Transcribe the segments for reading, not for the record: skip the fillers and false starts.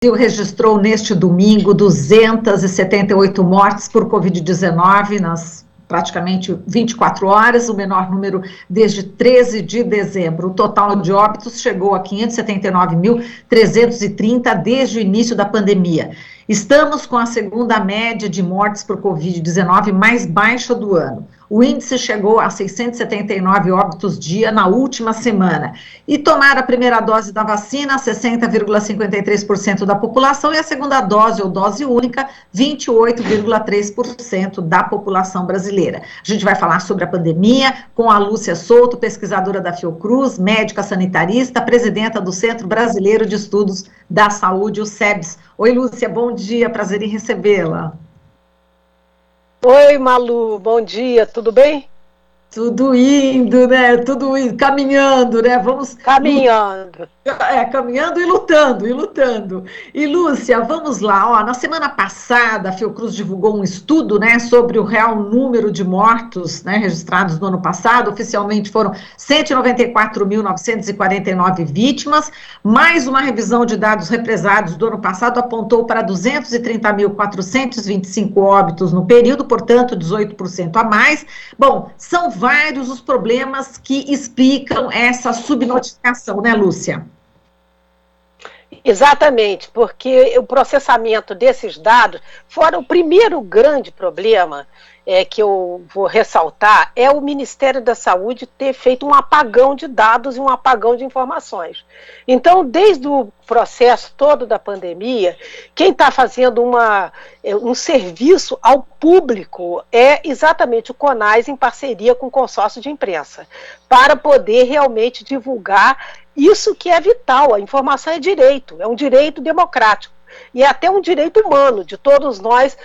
O Brasil registrou neste domingo 278 mortes por Covid-19 nas praticamente 24 horas, o menor número desde 13 de dezembro. O total de óbitos chegou a 579.330 desde o início da pandemia. Estamos com a segunda média de mortes por Covid-19 mais baixa do ano. O índice chegou a 679 óbitos dia na última semana. E tomar a primeira dose da vacina, 60,53% da população, e a segunda dose ou dose única, 28,3% da população brasileira. A gente vai falar sobre a pandemia com a Lúcia Souto, pesquisadora da Fiocruz, médica sanitarista, presidenta do Centro Brasileiro de Estudos da Saúde, o CEBS. Oi, Lúcia, bom dia, prazer em recebê-la. Oi, Malu, bom dia, tudo bem? Tudo indo, né? Tudo indo, caminhando, né? Vamos caminhando. Caminhando e lutando, e lutando. E, Lúcia, vamos lá, ó, na semana passada, a Fiocruz divulgou um estudo, né, sobre o real número de mortos, né, registrados no ano passado. Oficialmente foram 194.949 vítimas, mais uma revisão de dados represados do ano passado apontou para 230.425 óbitos no período, portanto, 18% a mais. Bom, são vários os problemas que explicam essa subnotificação, né, Lúcia? Exatamente, porque o processamento desses dados, fora o primeiro grande problema que eu vou ressaltar, é o Ministério da Saúde ter feito um apagão de dados e um apagão de informações. Então, desde o processo todo da pandemia, quem está fazendo um serviço ao público é exatamente o CONAS em parceria com o consórcio de imprensa, para poder realmente divulgar isso que é vital. A informação é direito, é um direito democrático e é até um direito humano de todos nós,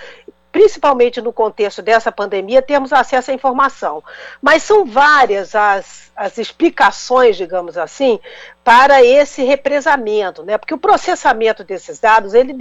principalmente no contexto dessa pandemia, termos acesso à informação. Mas são várias as explicações, digamos assim, para esse represamento, né? Porque o processamento desses dados, ele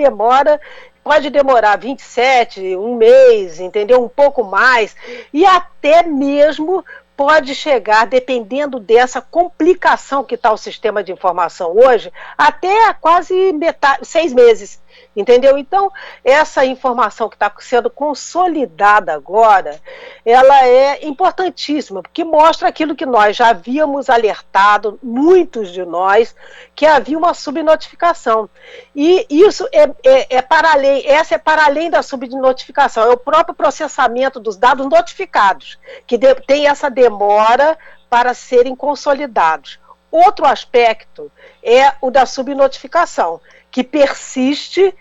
pode demorar 27, um mês, entendeu? Um pouco mais, e até mesmo pode chegar, dependendo dessa complicação que está o sistema de informação hoje, até quase 6 meses, entendeu? Então, essa informação que está sendo consolidada agora, ela é importantíssima, porque mostra aquilo que nós já havíamos alertado, muitos de nós, que havia uma subnotificação. E isso essa é para além da subnotificação, é o próprio processamento dos dados notificados, que tem essa demora para serem consolidados. Outro aspecto é o da subnotificação, que persiste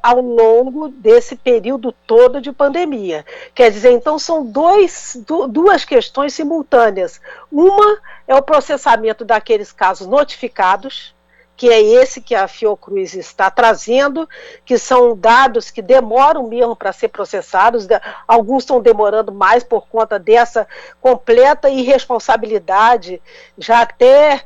ao longo desse período todo de pandemia. Quer dizer, então são duas questões simultâneas. Uma é o processamento daqueles casos notificados, que é esse que a Fiocruz está trazendo, que são dados que demoram mesmo para ser processados, alguns estão demorando mais por conta dessa completa irresponsabilidade, já até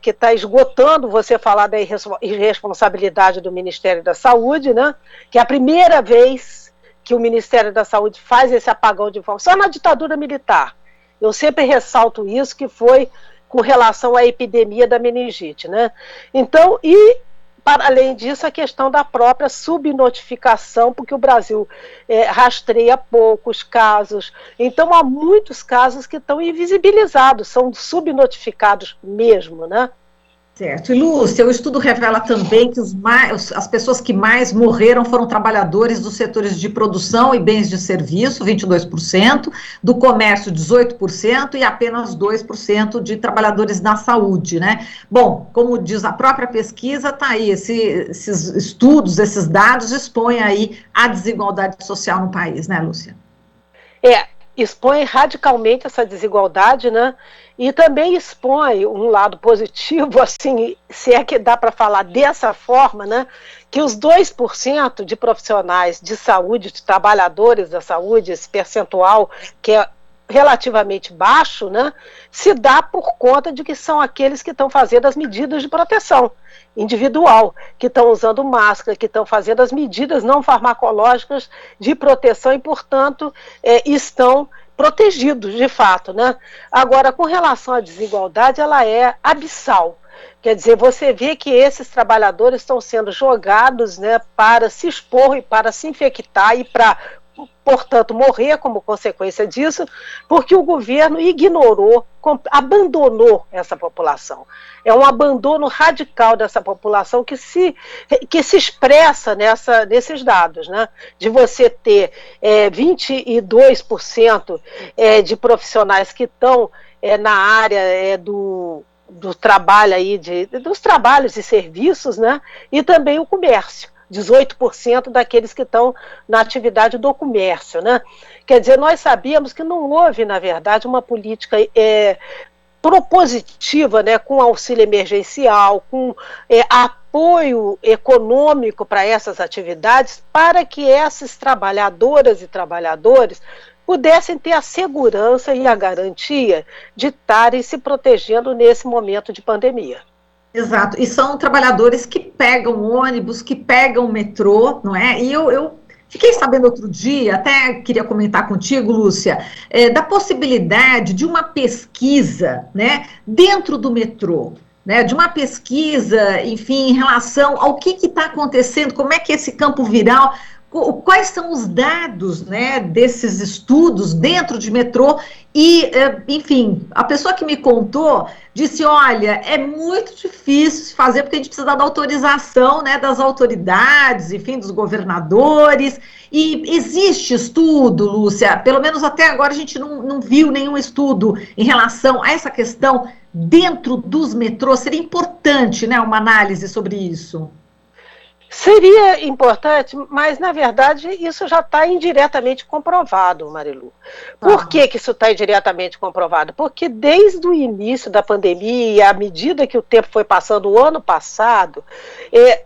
que está esgotando você falar da irresponsabilidade do Ministério da Saúde, né? Que é a primeira vez que o Ministério da Saúde faz esse apagão de informação, só na ditadura militar. Eu sempre ressalto isso, que foi com relação à epidemia da meningite, né? Então, e para além disso, a questão da própria subnotificação, porque o Brasil rastreia poucos casos, então há muitos casos que estão invisibilizados, são subnotificados mesmo, né? Certo. E, Lúcia, o estudo revela também que as pessoas que mais morreram foram trabalhadores dos setores de produção e bens de serviço, 22%, do comércio, 18%, e apenas 2% de trabalhadores da saúde, né? Bom, como diz a própria pesquisa, tá aí, esses estudos, esses dados expõem aí a desigualdade social no país, né, Lúcia? Expõe radicalmente essa desigualdade, né? E também expõe um lado positivo, assim, se é que dá para falar dessa forma, né? Que os 2% de profissionais de saúde, de trabalhadores da saúde, esse percentual que é relativamente baixo, né? Se dá por conta de que são aqueles que estão fazendo as medidas de proteção individual, que estão usando máscara, que estão fazendo as medidas não farmacológicas de proteção e, portanto, estão protegidos, de fato, né? Agora, com relação à desigualdade, ela é abissal. Quer dizer, você vê que esses trabalhadores estão sendo jogados, né, para se expor e para se infectar e para, portanto, morrer como consequência disso, porque o governo ignorou, abandonou essa população. É um abandono radical dessa população que se expressa nesses dados, né? De você ter 22% de profissionais que estão na área do trabalho aí, dos trabalhos e serviços, né? E também o comércio. 18% daqueles que estão na atividade do comércio, né? Quer dizer, nós sabíamos que não houve, na verdade, uma política propositiva, né, com auxílio emergencial, com apoio econômico para essas atividades, para que essas trabalhadoras e trabalhadores pudessem ter a segurança e a garantia de estarem se protegendo nesse momento de pandemia. Exato, e são trabalhadores que pegam ônibus, que pegam metrô, não é? E eu fiquei sabendo outro dia, até queria comentar contigo, Lúcia, da possibilidade de uma pesquisa, né, dentro do metrô, né, de uma pesquisa, enfim, em relação ao que está acontecendo, como é que esse campo viral, quais são os dados, né, desses estudos dentro de metrô e, enfim, a pessoa que me contou disse, olha, é muito difícil fazer porque a gente precisa da autorização, né, das autoridades, enfim, dos governadores, e existe estudo, Lúcia, pelo menos até agora a gente não viu nenhum estudo em relação a essa questão dentro dos metrôs. Seria importante, né, uma análise sobre isso. Seria importante, mas, na verdade, isso já está indiretamente comprovado, Marilu. Por que isso está indiretamente comprovado? Porque desde o início da pandemia, à medida que o tempo foi passando, o ano passado,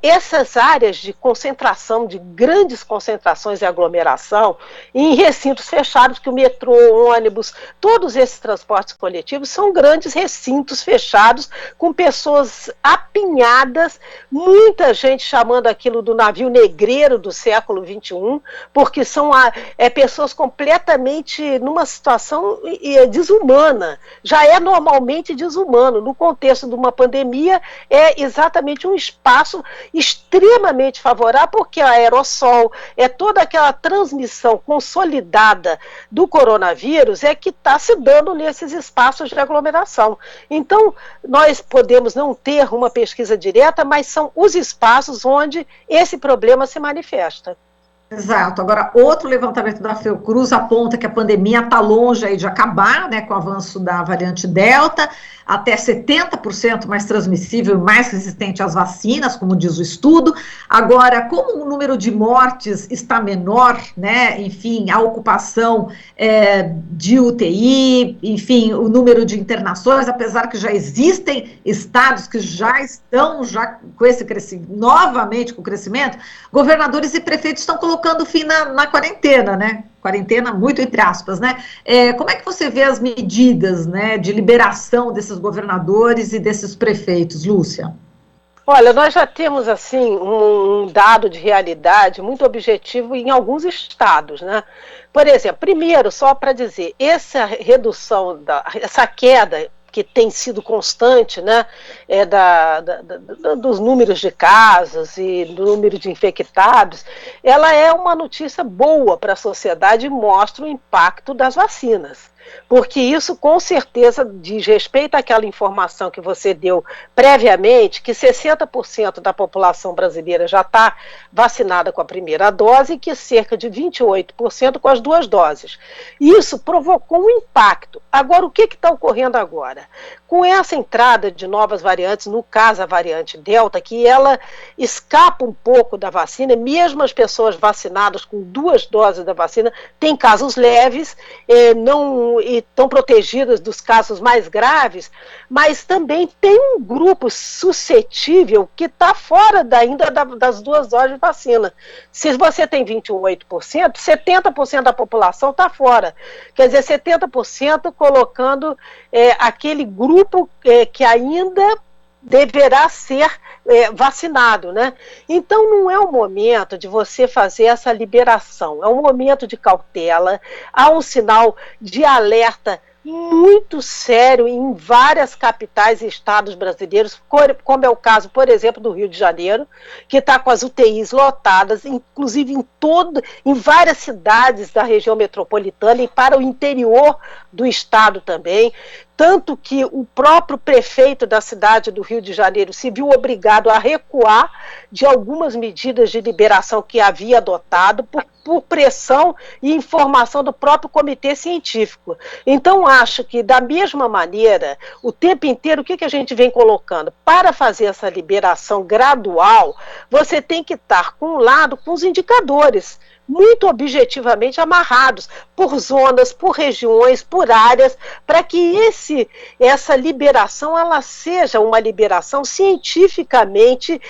essas áreas de concentração, de grandes concentrações e aglomeração, em recintos fechados, que o metrô, ônibus, todos esses transportes coletivos são grandes recintos fechados, com pessoas apinhadas, muita gente chamando aquilo do navio negreiro do século XXI, porque são pessoas completamente numa situação desumana, já é normalmente desumano, no contexto de uma pandemia é exatamente um espaço extremamente favorável, porque a aerossol, toda aquela transmissão consolidada do coronavírus que está se dando nesses espaços de aglomeração. Então, nós podemos não ter uma pesquisa direta, mas são os espaços onde esse problema se manifesta. Exato. Agora, outro levantamento da Fiocruz aponta que a pandemia está longe aí de acabar, né, com o avanço da variante Delta, até 70% mais transmissível e mais resistente às vacinas, como diz o estudo. Agora, como o número de mortes está menor, né, enfim, a ocupação de UTI, enfim, o número de internações, apesar que já existem estados que já estão com esse crescimento, novamente com o crescimento, governadores e prefeitos estão colocando fim na quarentena, né? Quarentena muito entre aspas, né? Como é que você vê as medidas, né, de liberação desses governadores e desses prefeitos, Lúcia? Olha, nós já temos, assim, um dado de realidade muito objetivo em alguns estados, né? Por exemplo, primeiro, só para dizer, essa redução, essa queda que tem sido constante, né, dos números de casos e do número de infectados, ela é uma notícia boa para a sociedade e mostra o impacto das vacinas. Porque isso, com certeza, diz respeito àquela informação que você deu previamente, que 60% da população brasileira já está vacinada com a primeira dose e que cerca de 28% com as duas doses. Isso provocou um impacto. Agora, o que está ocorrendo agora? Com essa entrada de novas variantes, no caso a variante Delta, que ela escapa um pouco da vacina, mesmo as pessoas vacinadas com 2 doses da vacina, têm casos leves, e estão protegidas dos casos mais graves, mas também tem um grupo suscetível que está fora ainda das 2 doses de vacina. Se você tem 28%, 70% da população está fora. Quer dizer, 70% colocando aquele grupo que ainda deverá ser vacinado, né? Então não é o momento de você fazer essa liberação, é um momento de cautela, há um sinal de alerta muito sério em várias capitais e estados brasileiros, como é o caso, por exemplo, do Rio de Janeiro, que está com as UTIs lotadas, inclusive em várias cidades da região metropolitana e para o interior do estado também. Tanto que o próprio prefeito da cidade do Rio de Janeiro se viu obrigado a recuar de algumas medidas de liberação que havia adotado por pressão e informação do próprio comitê científico. Então, acho que, da mesma maneira, o tempo inteiro, o que a gente vem colocando? Para fazer essa liberação gradual, você tem que estar, com um lado, com os indicadores muito objetivamente amarrados por zonas, por regiões, por áreas, para que essa liberação ela seja uma liberação cientificamente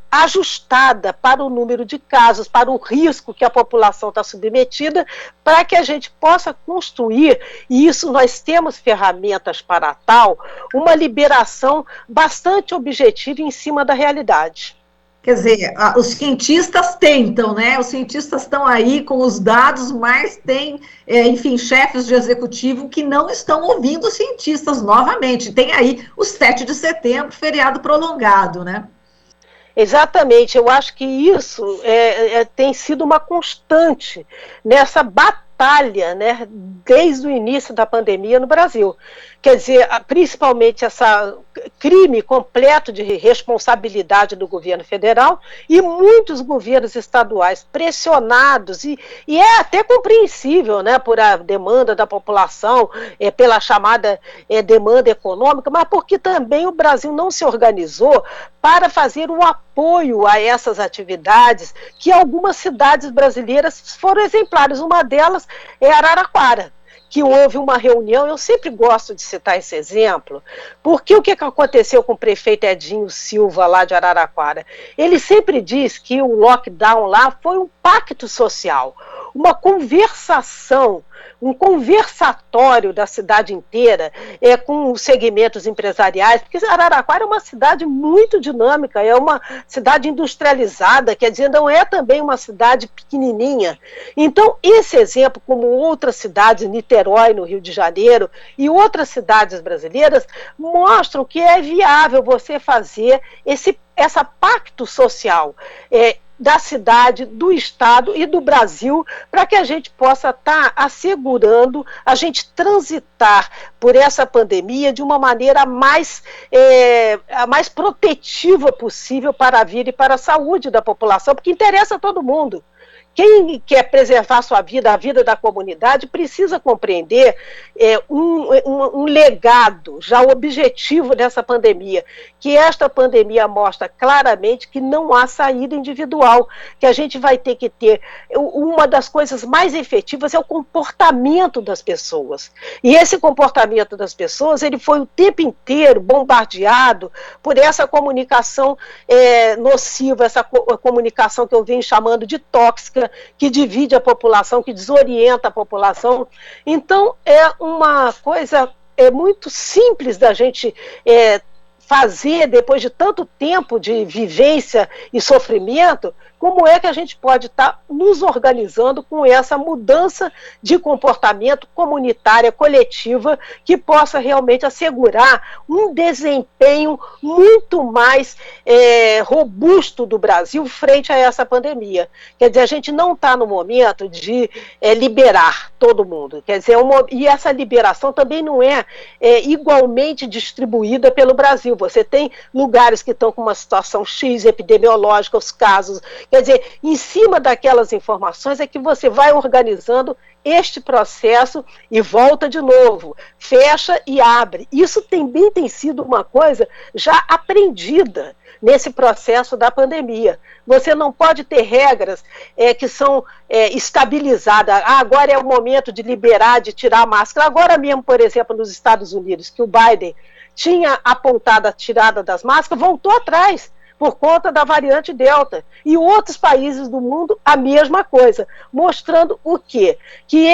ajustada para o número de casos, para o risco que a população está submetida, para que a gente possa construir, e isso nós temos ferramentas para tal, uma liberação bastante objetiva em cima da realidade. Quer dizer, os cientistas tentam, né? Os cientistas estão aí com os dados, mas tem, enfim, chefes de executivo que não estão ouvindo os cientistas novamente. Tem aí o 7 de setembro, feriado prolongado, né? Exatamente, eu acho que isso tem sido uma constante nessa batalha, né, desde o início da pandemia no Brasil. Quer dizer, principalmente esse crime completo de responsabilidade do governo federal e muitos governos estaduais pressionados, e é até compreensível, né, por a demanda da população, pela chamada demanda econômica, mas porque também o Brasil não se organizou para fazer o apoio a essas atividades, que algumas cidades brasileiras foram exemplares. Uma delas é Araraquara, que houve uma reunião, eu sempre gosto de citar esse exemplo, porque o que aconteceu com o prefeito Edinho Silva, lá de Araraquara? Ele sempre diz que o lockdown lá foi um pacto social, uma conversação, um conversatório da cidade inteira com os segmentos empresariais, porque Araraquara é uma cidade muito dinâmica, é uma cidade industrializada, quer dizer, não é também uma cidade pequenininha. Então, esse exemplo, como outras cidades, Niterói, no Rio de Janeiro, e outras cidades brasileiras, mostram que é viável você fazer essa pacto social da cidade, do estado e do Brasil, para que a gente possa estar assegurando a gente transitar por essa pandemia de uma maneira a mais protetiva possível para a vida e para a saúde da população, porque interessa a todo mundo. Quem quer preservar sua vida, a vida da comunidade, precisa compreender um legado já objetivo dessa pandemia, que esta pandemia mostra claramente que não há saída individual, que a gente vai ter que ter. Uma das coisas mais efetivas é o comportamento das pessoas. E esse comportamento das pessoas, ele foi o tempo inteiro bombardeado por essa comunicação nociva, essa comunicação que eu venho chamando de tóxica, que divide a população, que desorienta a população. Então, é uma coisa muito simples da gente fazer, depois de tanto tempo de vivência e sofrimento, como é que a gente pode estar nos organizando com essa mudança de comportamento comunitária, coletiva, que possa realmente assegurar um desempenho muito mais robusto do Brasil frente a essa pandemia. Quer dizer, a gente não está no momento de liberar todo mundo. Quer dizer, e essa liberação também não é igualmente distribuída pelo Brasil. Você tem lugares que estão com uma situação X epidemiológica, os casos. Quer dizer, em cima daquelas informações é que você vai organizando este processo e volta de novo, fecha e abre. Isso também tem sido uma coisa já aprendida nesse processo da pandemia. Você não pode ter regras que são estabilizadas. Agora é o momento de liberar, de tirar a máscara. Agora mesmo, por exemplo, nos Estados Unidos, que o Biden tinha apontado a tirada das máscaras, voltou atrás. por conta da variante Delta. E outros países do mundo, a mesma coisa, mostrando o quê? Que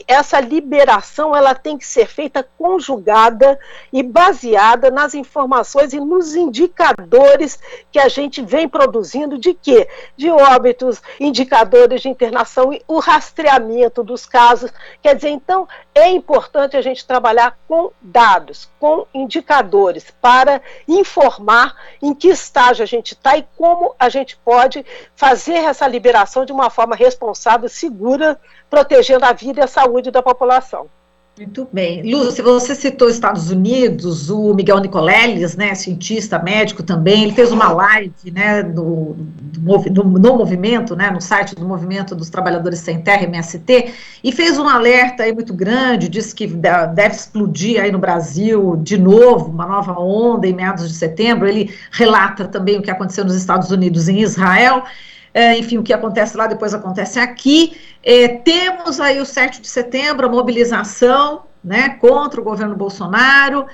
essa liberação ela tem que ser feita conjugada e baseada nas informações e nos indicadores que a gente vem produzindo de quê? De óbitos, indicadores de internação e o rastreamento dos casos. Quer dizer, então, é importante a gente trabalhar com dados, com indicadores, para informar em que estágio a gente está e como a gente pode fazer essa liberação de uma forma responsável, segura, protegendo a vida e a saúde da população. Muito bem. Lúcia, você citou os Estados Unidos, o Miguel Nicoleles, né, cientista, médico também, ele fez uma live, né, no movimento, né, no site do Movimento dos Trabalhadores Sem Terra, MST, e fez um alerta aí muito grande, disse que deve explodir aí no Brasil de novo, uma nova onda em meados de setembro. Ele relata também o que aconteceu nos Estados Unidos e em Israel. Enfim, o que acontece lá depois acontece aqui. Temos aí o 7 de setembro, a mobilização, né, contra o governo Bolsonaro.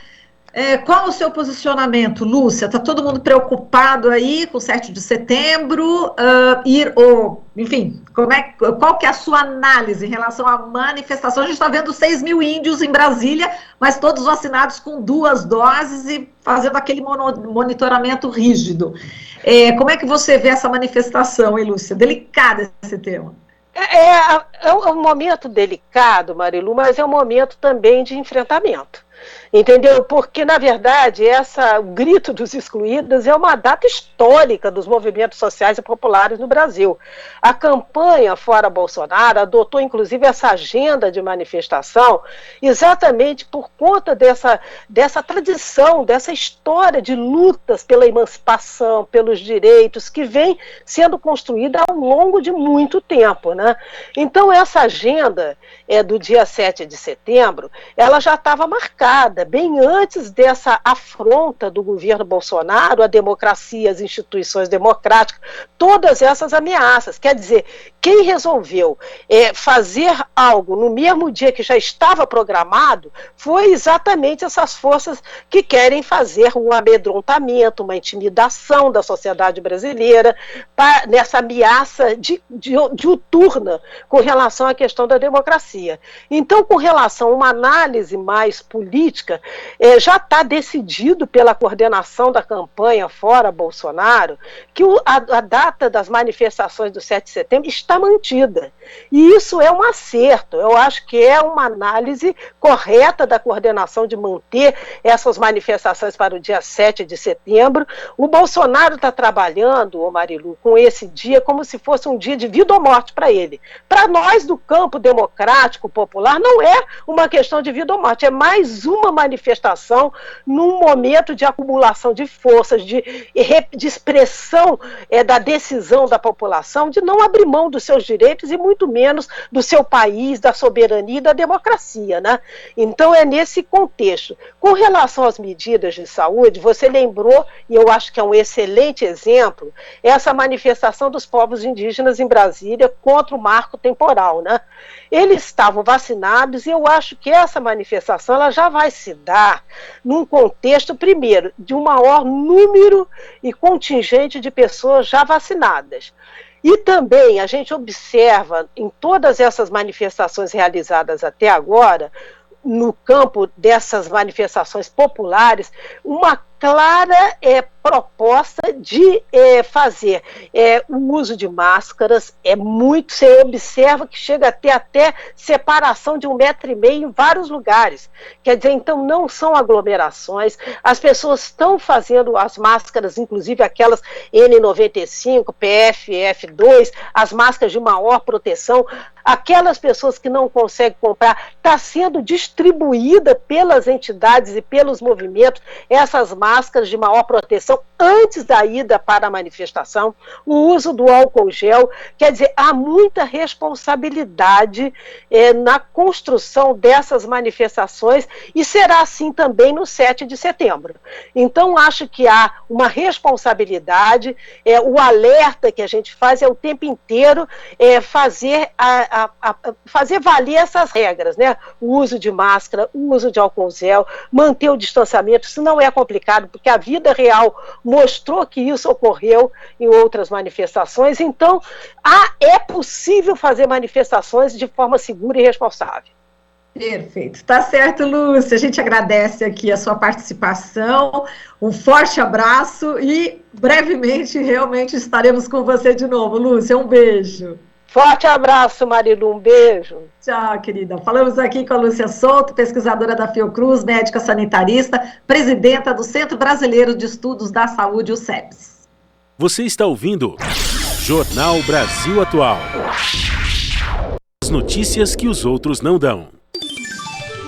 Qual o seu posicionamento, Lúcia? Está todo mundo preocupado aí com o 7 de setembro? Enfim, qual que é a sua análise em relação à manifestação? A gente está vendo 6 mil índios em Brasília, mas todos vacinados com 2 doses e fazendo aquele monitoramento rígido. Como é que você vê essa manifestação, hein, Lúcia? Delicado esse tema. É um momento delicado, Marilu, mas é um momento também de enfrentamento. Entendeu? Porque, na verdade, o grito dos excluídos é uma data histórica dos movimentos sociais e populares no Brasil. A campanha Fora Bolsonaro adotou, inclusive, essa agenda de manifestação exatamente por conta dessa tradição, dessa história de lutas pela emancipação, pelos direitos, que vem sendo construída ao longo de muito tempo, né? Então, essa agenda do dia 7 de setembro, ela já estava marcada, bem antes dessa afronta do governo Bolsonaro à democracia, às instituições democráticas, todas essas ameaças. Quer dizer, quem resolveu fazer algo no mesmo dia que já estava programado foi exatamente essas forças que querem fazer um amedrontamento, uma intimidação da sociedade brasileira nessa ameaça diuturna com relação à questão da democracia. Então, com relação a uma análise mais política, já está decidido pela coordenação da campanha Fora Bolsonaro que a data das manifestações do 7 de setembro está mantida. E isso é um acerto. Eu acho que é uma análise correta da coordenação de manter essas manifestações para o dia 7 de setembro. O Bolsonaro está trabalhando, Marilu, com esse dia como se fosse um dia de vida ou morte para ele. Para nós do campo democrático, popular, não é uma questão de vida ou morte, é mais uma manifestação num momento de acumulação de forças, de expressão da decisão da população de não abrir mão dos seus direitos e muito menos do seu país, da soberania e da democracia, né? Então é nesse contexto. Com relação às medidas de saúde, você lembrou, e eu acho que é um excelente exemplo, essa manifestação dos povos indígenas em Brasília contra o marco temporal, né? Eles estavam vacinados e eu acho que essa manifestação ela já vai se dar num contexto, primeiro, de um maior número e contingente de pessoas já vacinadas. E também a gente observa em todas essas manifestações realizadas até agora, no campo dessas manifestações populares, uma clara proposta de fazer o uso de máscaras. Você observa que chega a ter até separação de 1,5 metro em vários lugares. Quer dizer, então não são aglomerações, as pessoas estão fazendo as máscaras, inclusive aquelas N95, PFF2, as máscaras de maior proteção. Aquelas pessoas que não conseguem comprar, está sendo distribuída pelas entidades e pelos movimentos essas máscaras de maior proteção antes da ida para a manifestação, o uso do álcool gel. Quer dizer, há muita responsabilidade na construção dessas manifestações e será assim também no 7 de setembro. Então, acho que há uma responsabilidade, o alerta que a gente faz o tempo inteiro fazer valer essas regras, né? O uso de máscara, o uso de álcool gel, manter o distanciamento. Isso não é complicado, porque a vida real mostrou que isso ocorreu em outras manifestações. Então, é possível fazer manifestações de forma segura e responsável. Perfeito. Tá certo, Lúcia. A gente agradece aqui a sua participação. Um forte abraço e brevemente realmente estaremos com você de novo. Lúcia, um beijo. Forte abraço, Marilu. Um beijo. Tchau, querida. Falamos aqui com a Lúcia Souto, pesquisadora da Fiocruz, médica sanitarista, presidenta do Centro Brasileiro de Estudos da Saúde, o CEPS. Você está ouvindo Jornal Brasil Atual. As notícias que os outros não dão.